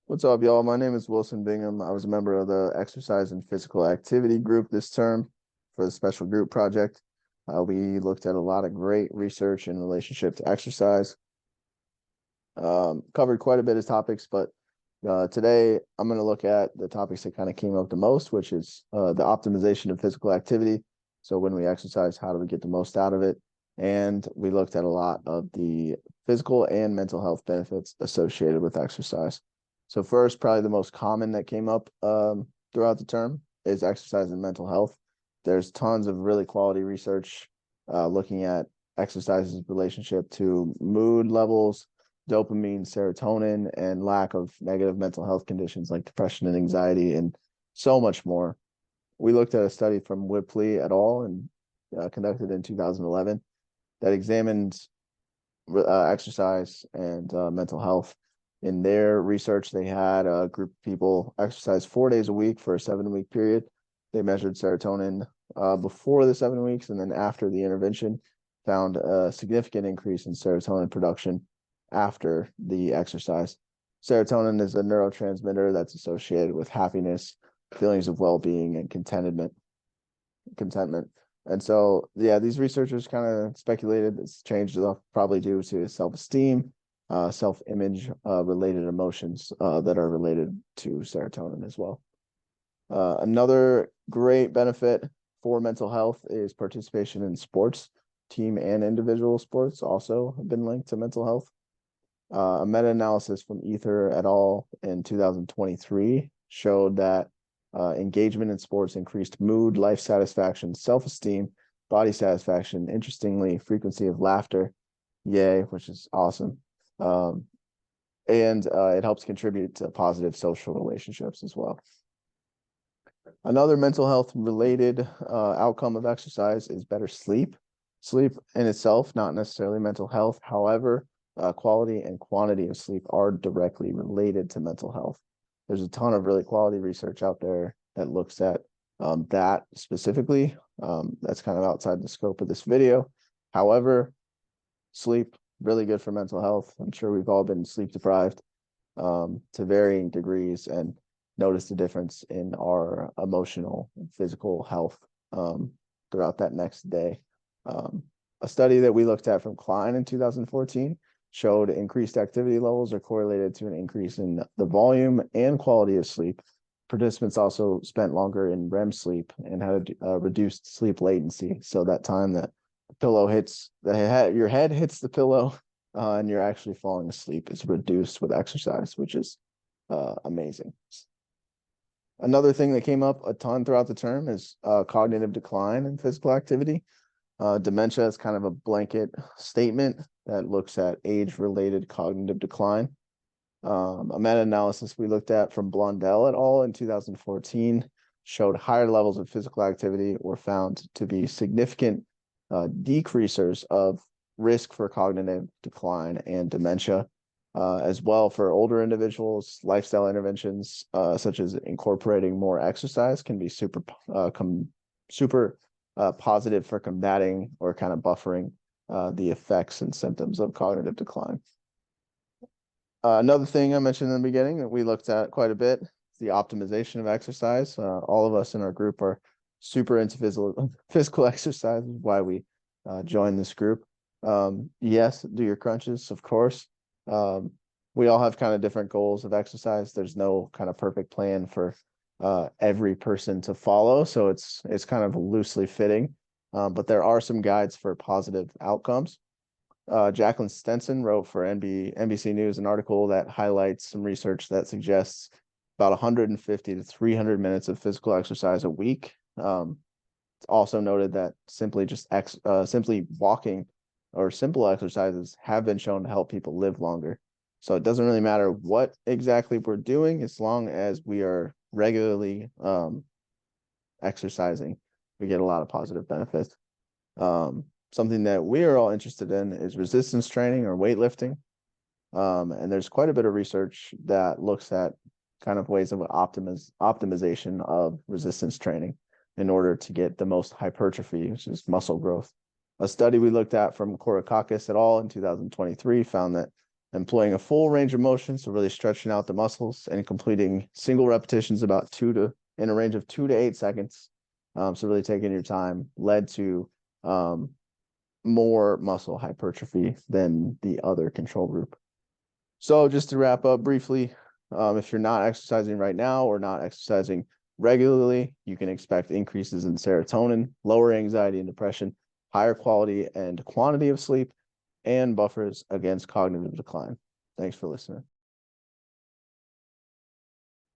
What's up, y'all? My name is Wilson Bingham. I was a member of the exercise and physical activity group this term for the special group project. We looked at a lot of great research in relationship to exercise, covered quite a bit of topics, but today I'm going to look at the topics that kind of came up the most, which is the optimization of physical activity. So when we exercise, how do we get the most out of it? And we looked at a lot of the physical and mental health benefits associated with exercise. So first, probably the most common that came up throughout the term is exercise and mental health. There's tons of really quality research looking at exercise's relationship to mood levels, dopamine, serotonin, and lack of negative mental health conditions like depression and anxiety, and so much more. We looked at a study from Whipley et al. And conducted in 2011 that examined exercise and mental health. In their research, they had a group of people exercise 4 days a week for a 7-week period. They measured serotonin before the 7 weeks, and then after the intervention, found a significant increase in serotonin production after the exercise. Serotonin is a neurotransmitter that's associated with happiness, feelings of well-being, and contentment. And so, yeah, these researchers kind of speculated it's changed probably due to self-esteem, self-image related emotions that are related to serotonin as well. Another great benefit for mental health is participation in sports. Team and individual sports also have been linked to mental health. A meta-analysis from Ether et al. In 2023 showed that engagement in sports increased mood, life satisfaction, self-esteem, body satisfaction, interestingly, frequency of laughter, yay, which is awesome. And it helps contribute to positive social relationships as well. Another mental health related outcome of exercise is better sleep. Sleep in itself, not necessarily mental health. However, quality and quantity of sleep are directly related to mental health. There's a ton of really quality research out there that looks at that specifically. That's kind of outside the scope of this video. However, sleep, really good for mental health. I'm sure we've all been sleep deprived to varying degrees and notice the difference in our emotional and physical health throughout that next day. A study that we looked at from Klein in 2014 showed increased activity levels are correlated to an increase in the volume and quality of sleep. Participants also spent longer in REM sleep and had a reduced sleep latency. So that time that the pillow hits your head hits the pillow and you're actually falling asleep is reduced with exercise, which is amazing. Another thing that came up a ton throughout the term is cognitive decline in physical activity. Dementia is kind of a blanket statement that looks at age-related cognitive decline. A meta-analysis we looked at from Blondell et al. In 2014 showed higher levels of physical activity were found to be significant decreasers of risk for cognitive decline and dementia. As well, for older individuals, lifestyle interventions such as incorporating more exercise can be super positive for combating or kind of buffering the effects and symptoms of cognitive decline. Another thing I mentioned in the beginning that we looked at quite a bit is the optimization of exercise. All of us in our group are super into physical exercise, is why we joined this group. Yes, do your crunches, of course. We all have kind of different goals of exercise. There's no kind of perfect plan for every person to follow, so it's kind of loosely fitting, but there are some guides for positive outcomes. Jacqueline Stenson wrote for NBC News an article that highlights some research that suggests about 150 to 300 minutes of physical exercise a week. It's also noted that simply walking or simple exercises have been shown to help people live longer. So it doesn't really matter what exactly we're doing as long as we are regularly exercising, we get a lot of positive benefits. Something that we are all interested in is resistance training or weightlifting. And there's quite a bit of research that looks at kind of ways of optimization of resistance training in order to get the most hypertrophy, which is muscle growth. A study we looked at from Korakakis et al. In 2023 found that employing a full range of motion, so really stretching out the muscles and completing single repetitions in a range of 2 to 8 seconds. So really taking your time led to more muscle hypertrophy than the other control group. So just to wrap up briefly, if you're not exercising right now or not exercising regularly, you can expect increases in serotonin, lower anxiety and depression, higher quality and quantity of sleep, and buffers against cognitive decline. Thanks for listening.